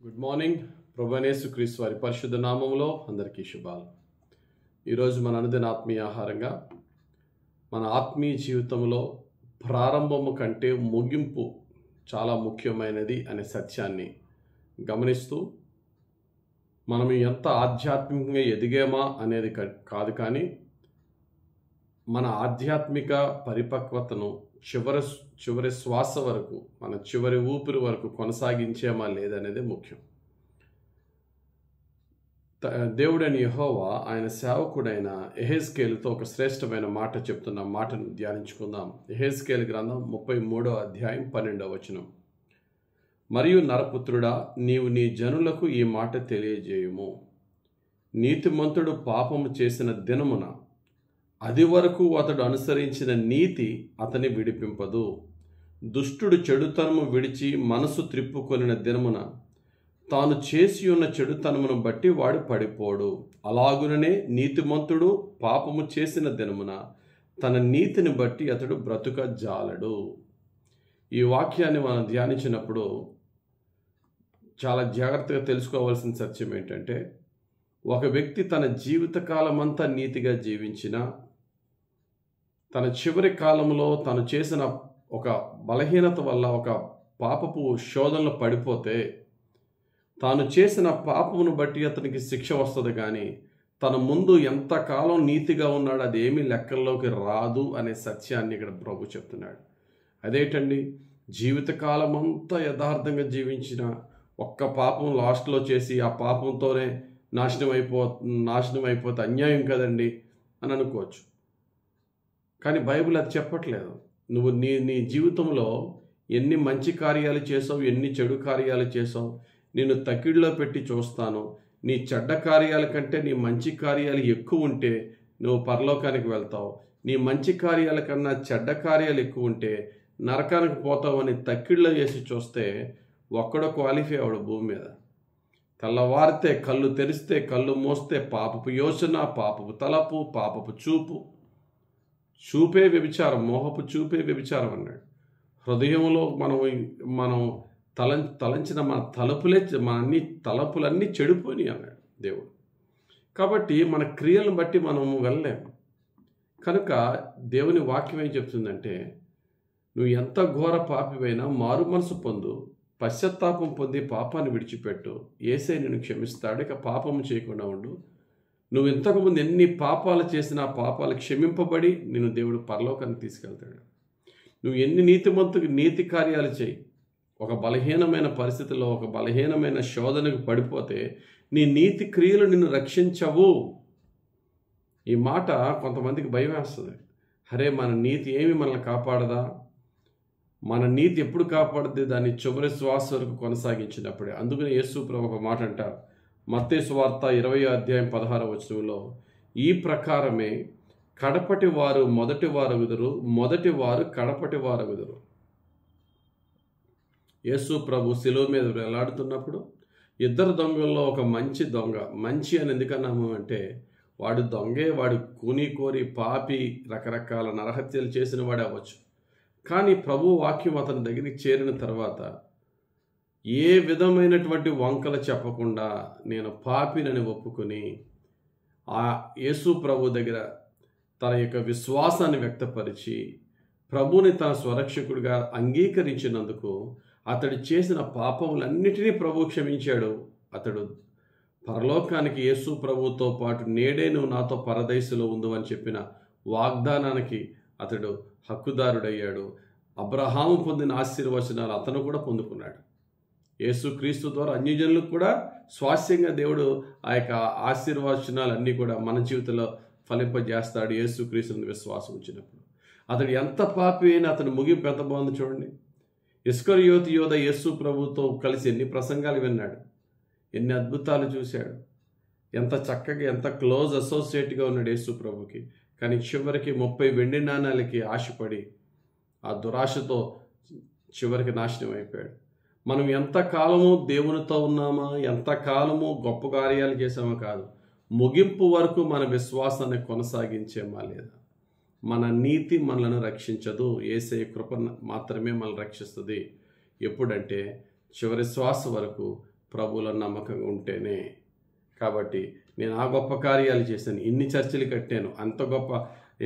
Good morning. ప్రభువైన యేసుక్రీస్తు వారి పరిశుద్ధ నామములో అందరికీ శుభాలు. ఈరోజు మన అనుదిన ఆత్మీయ ఆహారంగా మన ఆత్మీయ జీవితంలో ప్రారంభము కంటే ముగింపు చాలా ముఖ్యమైనది అనే సత్యాన్ని గమనిస్తూ మనం ఎంత ఆధ్యాత్మికంగా ఎదిగామా అనేది కాదు, కానీ మన ఆధ్యాత్మిక పరిపక్వతను చివరి శ్వాస వరకు, మన చివరి ఊపిరి వరకు కొనసాగించేమా లేదనేది ముఖ్యం. దేవుడైన యెహోవా ఆయన సేవకుడైన యెహెజ్కేలుతో ఒక శ్రేష్టమైన మాట చెప్తున్న మాటను ధ్యానించుకుందాం. యెహెజ్కేలు గ్రంథం 33వ అధ్యాయం 12వ వచనం. మరియు నరపుత్రుడా, నీవు నీ జనులకు ఈ మాట తెలియజేయుము. నీతిమంతుడు పాపము చేసిన దినమున అది వరకు అతడు అనుసరించిన నీతి అతని విడిపింపదు. దుష్టుడు చెడుతనము విడిచి మనసు త్రిప్పుకొనిన దినమున తాను చేసి ఉన్న చెడుతనమును బట్టి వాడు పడిపోడు. అలాగుననే నీతిమంతుడు పాపము చేసిన దినమున తన నీతిని బట్టి అతడు బ్రతుక జాలడు. ఈ వాక్యాన్ని మనం ధ్యానించినప్పుడు చాలా జాగ్రత్తగా తెలుసుకోవాల్సిన సత్యం ఏంటంటే, ఒక వ్యక్తి తన జీవితకాలమంతా నీతిగా జీవించిన తన చివరి కాలంలో తను చేసిన ఒక బలహీనత వల్ల ఒక పాపపు శోధనలో పడిపోతే తాను చేసిన పాపమును బట్టి అతనికి శిక్ష వస్తుంది, కానీ తన ముందు ఎంతకాలం నీతిగా ఉన్నాడు అది ఏమీ లెక్కల్లోకి రాదు అనే సత్యాన్ని ఇక్కడ ప్రభు చెప్తున్నాడు. అదేంటండి, జీవితకాలం అంతా యథార్థంగా జీవించిన ఒక్క పాపం లాస్ట్లో చేసి ఆ పాపంతోనే నాశనం అయిపోతే అన్యాయం కదండి అని అనుకోవచ్చు. కానీ బైబిల్ అది చెప్పట్లేదు. నువ్వు నీ జీవితంలో ఎన్ని మంచి కార్యాలు చేసావు, ఎన్ని చెడు కార్యాలు చేసావు, నిన్ను తకిడిలో పెట్టి చూస్తాను. నీ చెడ్డ కార్యాల కంటే నీ మంచి కార్యాలు ఎక్కువ ఉంటే నువ్వు పరలోకానికి వెళ్తావు. నీ మంచి కార్యాల కన్నా చెడ్డ కార్యాలు ఎక్కువ ఉంటే నరకానికి పోతావు అని తక్కిడిలో వేసి చూస్తే ఒక్కడో క్వాలిఫై అవడు భూమి మీద. తెల్లవారితే కళ్ళు తెరిస్తే కళ్ళు మూస్తే పాపపు యోచన, పాపపు తలపు, పాపపు చూపే వ్యభిచారం, మోహపు చూపే వ్యభిచారం అన్నాడు. హృదయంలో మనం తలంచిన మన అన్ని తలపులన్నీ చెడిపోయి అన్నాడు దేవుడు. కాబట్టి మన క్రియలను బట్టి మనము వెళ్ళలేము. కనుక దేవుని వాక్యం ఏం చెప్తుందంటే, నువ్వు ఎంత ఘోర పాపివైనా మారు మనసు పొందు, పశ్చాత్తాపం పొంది పాపాన్ని విడిచిపెట్టు, యేసే నిన్ను క్షమిస్తాడు. ఇక పాపము చేయకుండా ఉండు. నువ్వు ఇంతకుముందు ఎన్ని పాపాలు చేసినా పాపాలు క్షమింపబడి నిన్ను దేవుడు పరలోకానికి తీసుకెళ్తాడు. నువ్వు ఎన్ని నీతి కార్యాలు చేయి, ఒక బలహీనమైన పరిస్థితిలో ఒక బలహీనమైన శోధనకు పడిపోతే నీ నీతి క్రియలు నిన్ను రక్షించవు. ఈ మాట కొంతమందికి భయం వేస్తుంది. అరే, మన నీతి ఏమి మనల్ని కాపాడదా? మన నీతి ఎప్పుడు కాపాడుద్ది? దాన్ని చివరి శ్వాస వరకు కొనసాగించినప్పుడే. అందుకని యేసు ప్రభు ఒక మాట అంటారు, మత్తయి సువార్త 20వ అధ్యాయం 16వ వచనంలో, ఈ ప్రకారమే కడపటి వారు మొదటి వారగుదురు, మొదటి వారు కడపటి వారగుదురు. యేసు ప్రభు శిలువ మీద వేలాడుతున్నప్పుడు ఇద్దరు దొంగల్లో ఒక మంచి దొంగ, మంచి అని ఎందుకన్నాము అంటే వాడు దొంగే, వాడు కూని పాపి, రకరకాల నరహత్యలు చేసిన వాడే అవ్వచ్చు. కానీ ప్రభు వాక్యం అతని దగ్గరికి చేరిన తర్వాత ఏ విధమైనటువంటి వంకలు చెప్పకుండా నేను పాపినని ఒప్పుకొని ఆ యేసు ప్రభు దగ్గర తన యొక్క విశ్వాసాన్ని వ్యక్తపరిచి ప్రభుని తన స్వరక్షకుడిగా అంగీకరించినందుకు అతడు చేసిన పాపములన్నిటినీ ప్రభు క్షమించాడు. అతడు పరలోకానికి యేసు ప్రభుతో పాటు నేడే నువ్వు నాతో పరదైసులో ఉండు అని చెప్పిన వాగ్దానానికి అతడు హక్కుదారుడయ్యాడు. అబ్రహాము పొందిన ఆశీర్వచనాలు అతను కూడా పొందుకున్నాడు. యేసుక్రీస్తు ద్వారా అన్యజనులకు కూడా స్వాస్యంగా దేవుడు ఆ యొక్క ఆశీర్వచనాలన్నీ కూడా మన జీవితంలో ఫలింపజేస్తాడు యేసుక్రీస్తుని విశ్వాసం ఉంచినప్పుడు. అతడు ఎంత పాపి అయినా అతని ముగింపు ఎంత బాగుంది చూడండి. ఇస్కరియోతు యోధ యేసు ప్రభుతో కలిసి ఎన్ని ప్రసంగాలు విన్నాడు, ఎన్ని అద్భుతాలు చూశాడు, ఎంత చక్కగా ఎంత క్లోజ్ అసోసియేట్గా ఉన్నాడు యేసు ప్రభుకి. కానీ చివరికి 30 వెండి నాణాలకి ఆశపడి ఆ దురాశతో చివరికి నాశనం అయిపోయాడు. మనం ఎంతకాలము దేవునితో ఉన్నామా, ఎంతకాలము గొప్ప కార్యాలు చేసామో కాదు, ముగింపు వరకు మన విశ్వాసాన్ని కొనసాగించేమా లేదా? మన నీతి మనలను రక్షించదు, యేసయ్య కృప మాత్రమే మనల్ని రక్షిస్తుంది. ఎప్పుడంటే చివరి శ్వాస వరకు ప్రభువులో నమ్మకంగా ఉంటేనే. కాబట్టి నేను ఆ గొప్ప కార్యాలు చేశాను, ఇన్ని చర్చిలు కట్టాను,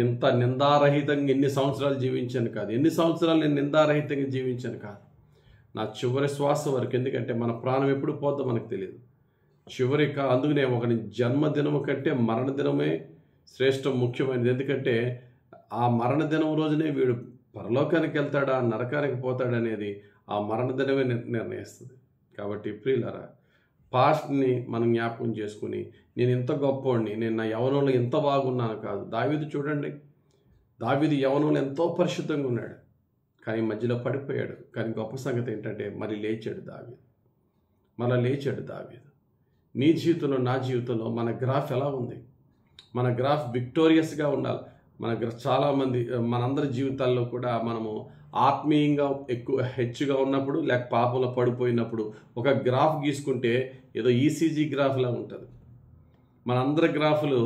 ఇంత నిందారహితంగా ఎన్ని సంవత్సరాలు జీవించాను కాదు, ఎన్ని సంవత్సరాలు నేను నిందారహితంగా జీవించాను కాదు, నా చివరి శ్వాస వరకు. ఎందుకంటే మన ప్రాణం ఎప్పుడు పోద్దో మనకు తెలియదు. అందుకనే ఒకని జన్మదినము కంటే మరణదినమే శ్రేష్టం, ముఖ్యమైనది. ఎందుకంటే ఆ మరణదినం రోజునే వీడు పరలోకానికి వెళ్తాడా నరకానికి పోతాడనేది ఆ మరణదినమే నిర్ణయిస్తుంది. కాబట్టి ప్రియులారా, పాస్ట్ని మనం జ్ఞాపకం చేసుకుని నేను ఇంత గొప్పవాడిని, నేను నా యవ్వనంలో ఎంత బాగున్నాను కాదు. దావీదు చూడండి, దావీదు యవ్వనంలో ఎంతో పరిశుద్ధంగా ఉన్నాడు, కానీ మధ్యలో పడిపోయాడు. కానీ గొప్ప సంగతి ఏంటంటే మళ్ళీ లేచాడు దావీదు. నీ జీవితంలో, నా జీవితంలో మన గ్రాఫ్ ఎలా ఉంది? మన గ్రాఫ్ విక్టోరియస్గా ఉండాలి. చాలామంది మనందరి జీవితాల్లో కూడా మనము ఆత్మీయంగా హెచ్చుగా ఉన్నప్పుడు, లేక పాపంలో పడిపోయినప్పుడు ఒక గ్రాఫ్ గీసుకుంటే ఏదో ఈసీజీ గ్రాఫ్లా ఉంటుంది. మనందరి గ్రాఫ్లు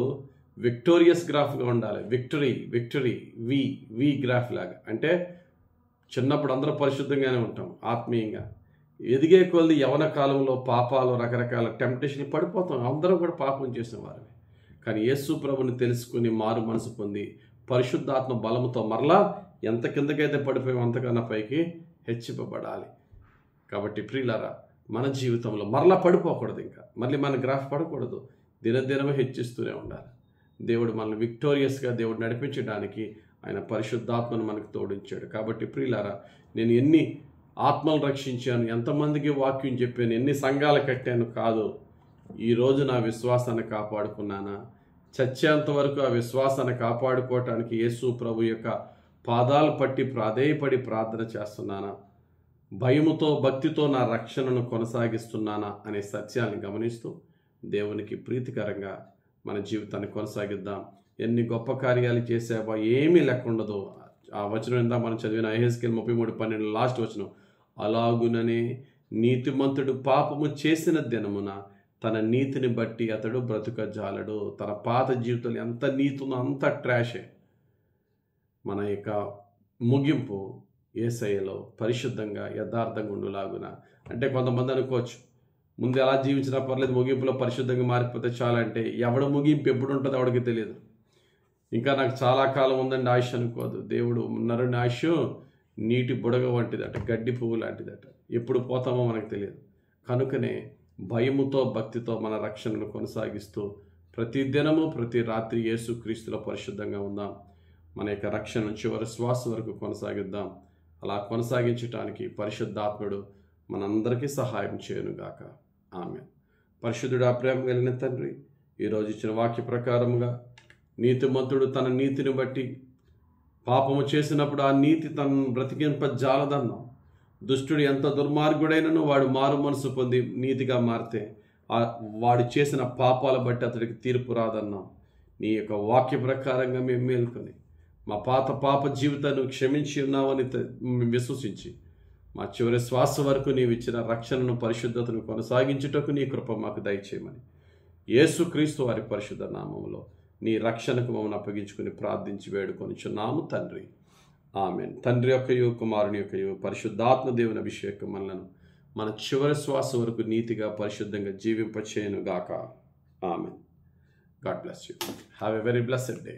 విక్టోరియస్ గ్రాఫ్గా ఉండాలి. విక్టరీ వి గ్రాఫ్ లాగా. అంటే చిన్నప్పుడు అందరూ పరిశుద్ధంగానే ఉంటాం ఆత్మీయంగా. ఎదిగే కొలది యవన కాలంలో పాపాలు, రకరకాల టెంప్టేషన్ పడిపోతాం. అందరూ కూడా పాపం చేసేవారు. కానీ యేసు ప్రభుని తెలుసుకుని మారు మనసు పొంది పరిశుద్ధాత్మ బలముతో మరలా ఎంత కిందకైతే పడిపోయాం అంతకన్నా పైకి హెచ్చింపబడాలి. కాబట్టి ప్రియులారా, మన జీవితంలో మరలా పడిపోకూడదు, ఇంకా మళ్ళీ మన గ్రాఫ్ పడకూడదు. దినదినమే హెచ్చిస్తూనే ఉండాలి. దేవుడు మనల్ని విక్టోరియస్గా దేవుడు నడిపించడానికి ఆయన పరిశుద్ధాత్మను మనకు తోడించాడు. కాబట్టి ప్రియులారా, నేను ఎన్ని ఆత్మలు రక్షించాను, ఎంతమందికి వాక్యం చెప్పాను, ఎన్ని సంఘాలు కట్టాను కాదు, ఈరోజు నా విశ్వాసాన్ని కాపాడుకున్నానా? చచ్చేంత వరకు ఆ విశ్వాసాన్ని కాపాడుకోవటానికి యేసు ప్రభు యొక్క పాదాలు పట్టి ప్రాధేయపడి ప్రార్థన చేస్తున్నానా? భయముతో, భక్తితో నా రక్షణను కొనసాగిస్తున్నానా అనే సత్యాన్ని గమనిస్తూ దేవునికి ప్రీతికరంగా మన జీవితాన్ని కొనసాగిద్దాం. ఎన్ని గొప్ప కార్యాలు చేసావా, ఏమీ లెక్క ఉండదు. ఆ వచనం ఇందా మనం చదివిన యెహెజ్కేలు 33:12 లాస్ట్ వచనం, అలాగుననే నీతిమంతుడు పాపము చేసిన దినమున తన నీతిని బట్టి అతడు బ్రతుకజాలడు. తన పాత జీవితంలో ఎంత నీతుందో అంత ట్రాషే. మన యొక్క ముగింపు యేసయ్యలో పరిశుద్ధంగా యథార్థంగా ఉండులాగున. అంటే కొంతమంది అనుకోవచ్చు, ముందు ఎలా జీవించినా పర్లేదు, ముగింపులో పరిశుద్ధంగా మారిపోతే చాలా. అంటే ఎవడ ముగింపు ఎప్పుడు ఉంటుందో ఎవడికి తెలియదు. ఇంకా నాకు చాలా కాలం ఉందండి ఆయుష్ అనుకోదు. దేవుడు నరుని ఆయుష్ నీటి బుడగ వంటిదట, గడ్డి పువ్వు లాంటిదట. ఎప్పుడు పోతామో మనకు తెలియదు. కనుకనే భయముతో, భక్తితో మన రక్షణను కొనసాగిస్తూ ప్రతి దినము, ప్రతి రాత్రి యేసుక్రీస్తులో పరిశుద్ధంగా ఉందాం. మన యొక్క రక్షణను చివరి శ్వాస వరకు కొనసాగిద్దాం. అలా కొనసాగించడానికి పరిశుద్ధాత్ముడు మనందరికీ సహాయం చేయనుగాక. ఆమేన్. పరిశుద్ధుడా, ప్రేమ కలిగిన తండ్రి, ఈరోజు ఇచ్చిన వాక్య ప్రకారముగా నీతిమంతుడు తన నీతిని బట్టి పాపము చేసినప్పుడు ఆ నీతి తనను బ్రతికింపజాలదన్నాం. దుష్టుడు ఎంత దుర్మార్గుడైనను వాడు మారు మనసు పొంది నీతిగా మారితే వాడు చేసిన పాపాల బట్టి అతడికి తీర్పు రాదన్నాం. నీ యొక్క వాక్య ప్రకారంగా మేము మేల్కొని మా పాప జీవితాన్ని క్షమించి ఉన్నావని విశ్వసించి మా చివరి శ్వాస వరకు నీవు ఇచ్చిన రక్షణను, పరిశుద్ధతను కొనసాగించుటకు నీ కృప మాకు దయచేయమని యేసుక్రీస్తు వారి పరిశుద్ధ నామములో నీ రక్షణకు మమ్మల్ని అప్పగించుకుని ప్రార్థించి వేడుకొనిచున్నాము తండ్రి. ఆమేన్. తండ్రి యొక్కయు, కుమారుని యొక్కయు, పరిశుద్ధాత్మ దేవుని అభిషేకం మనలను మన చివరి శ్వాస వరకు నీతిగా, పరిశుద్ధంగా జీవింపచేయును గాక. ఆమేన్. God bless you. Have a very blessed day.